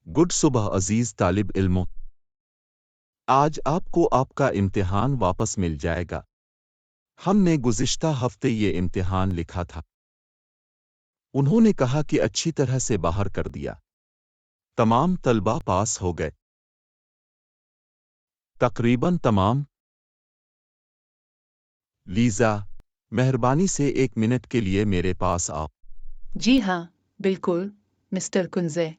Good सुबह अजीज तालिब इल्मों। आज आपको आपका इम्तिहान वापस मिल जाएगा। हमने गुज़िश्ता हफ्ते ये इम्तिहान लिखा था। उन्होंने कहा कि अच्छी तरह से बाहर कर दिया। तमाम तलबा पास हो गए। तकरीबन तमाम। लीज़ा, मेहरबानी से 1 मिनट के लिए मेरे पास आओ। जी हाँ, बिल्कुल, मिस्टर कुंज़े।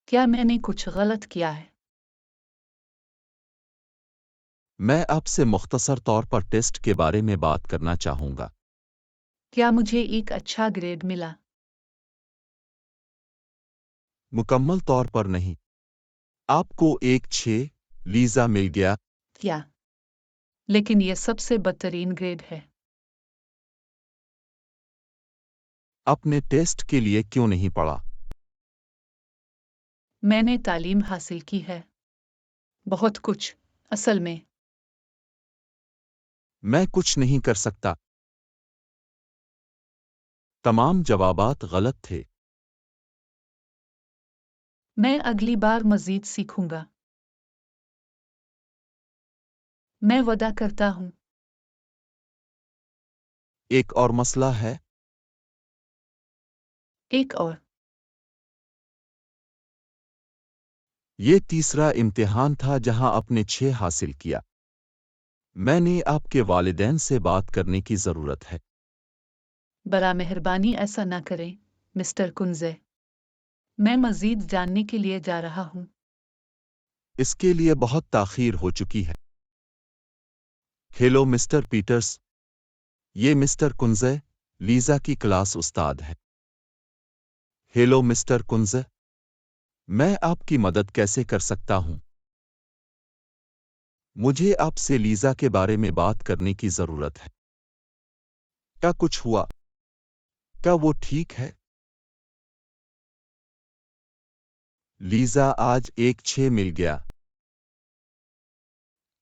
क्या मैंने कुछ गलत किया है? मैं आपसे मुख्तसर तौर पर टेस्ट के बारे में बात करना चाहूँगा। क्या मुझे एक अच्छा ग्रेड मिला? मुकम्मल तौर पर नहीं। आपको एक 6 लीज़ा मिल गया। क्या? लेकिन यह सबसे बदतरीन ग्रेड है। अपने टेस्ट के लिए क्यों नहीं पढ़ा? मैंने तालीम हासिल की है। बहुत कुछ, असल में। मैं कुछ नहीं कर सकता। तमाम जवाबात गलत थे। मैं अगली बार मज़ीद सीखूंगा। मैं वादा करता हूँ। एक और मसला है। एक और। ये तीसरा इम्तिहान था जहां आपने 6 हासिल किया। मैंने आपके वालिदैन से बात करने की ज़रूरत है। बड़ा मेहरबानी ऐसा ना करें, मिस्टर कुंज़े। मैं मज़ीद जानने के लिए जा रहा हूँ। इसके लिए बहुत ताख़ीर हो चुकी है। Hello mister Peters. ये मिस्टर कुंज़े, लीज़ा की क्लास उस्ताद है। Hello mister Kunze. मैं आपकी मदद कैसे कर सकता हूँ? मुझे आपसे लीज़ा के बारे में बात करने की ज़रूरत है। क्या कुछ हुआ? क्या वो ठीक है? लीज़ा आज एक 6 मिल गया।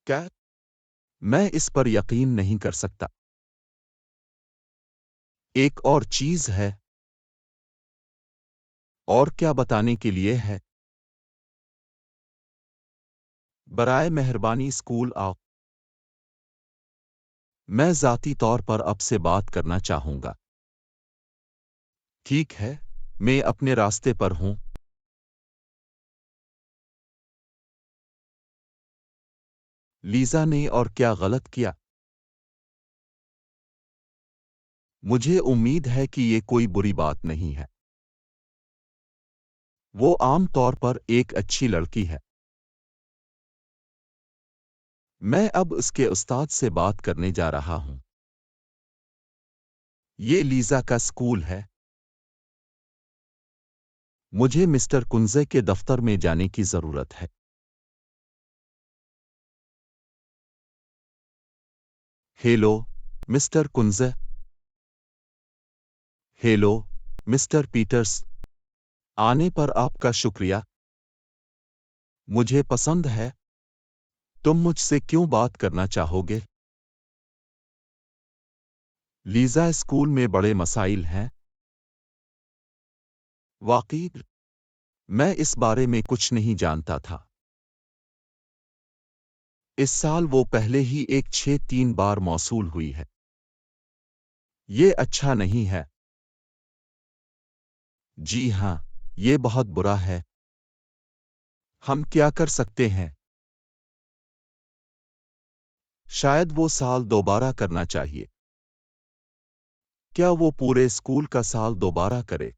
क्या? मैं इस पर यकीन नहीं कर सकता। एक और चीज़ है। और क्या बताने के लिए है? बराए मेहरबानी स्कूल आओ। मैं ज़ाती तौर पर आपसे बात करना चाहूँगा। ठीक है, मैं अपने रास्ते पर हूँ। लीज़ा ने और क्या गलत किया? मुझे उम्मीद है कि ये कोई बुरी बात नहीं है। वो आम तौर पर एक अच्छी लड़की है। मैं अब उसके उस्ताद से बात करने जा रहा हूँ। ये लीज़ा का स्कूल है। मुझे मिस्टर कुंज़े के दफ्तर में जाने की ज़रूरत है। Hello, mister Kunze. Hello, mister Peters. आने पर आपका शुक्रिया। मुझे पसंद है। तुम मुझसे क्यों बात करना चाहोगे? लीज़ा, स्कूल में बड़े मसाइल हैं। वाकई? मैं इस बारे में कुछ नहीं जानता था। इस साल वो पहले ही एक 6 3 बार मौसूल हुई है। ये अच्छा नहीं है। जी हाँ, ये बहुत बुरा है। हम क्या कर सकते हैं? शायद वो साल दोबारा करना चाहिए। क्या वो पूरे स्कूल का साल दोबारा करे?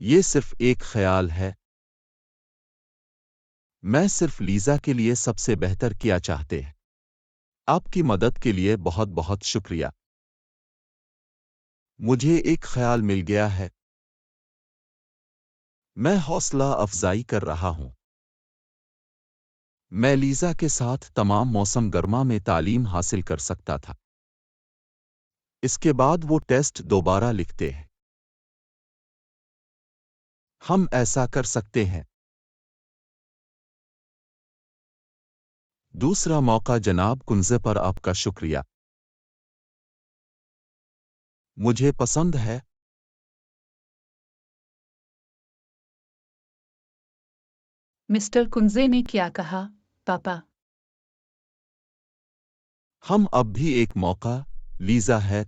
ये सिर्फ एक ख्याल है। मैं सिर्फ लीज़ा के लिए सबसे बेहतर किया चाहते हैं। आपकी मदद के लिए बहुत बहुत शुक्रिया। मुझे एक ख्याल मिल गया है। मैं हौसला अफजाई कर रहा हूँ। मैं लीज़ा के साथ तमाम मौसम गर्मा में तालीम हासिल कर सकता था। इसके बाद वो टेस्ट दोबारा लिखते हैं। हम ऐसा कर सकते हैं। दूसरा मौका जनाब कुंज़े पर आपका शुक्रिया। मुझे पसंद है। मिस्टर कुंजे ने क्या कहा, पापा? हम अब भी एक मौका, लीजा है,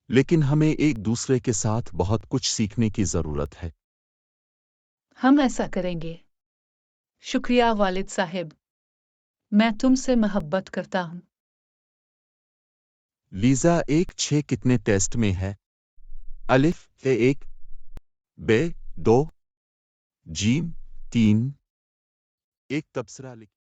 लेकिन हमें एक दूसरे के साथ बहुत कुछ सीखने की जरूरत है। हम ऐसा करेंगे। शुक्रिया वालिद साहिब। मैं तुमसे मोहब्बत करता हूँ। लीजा, एक 6 कितने टेस्ट में है? अलिफ ए 1, बे 2, जीम 3। एक तबसरा लिख।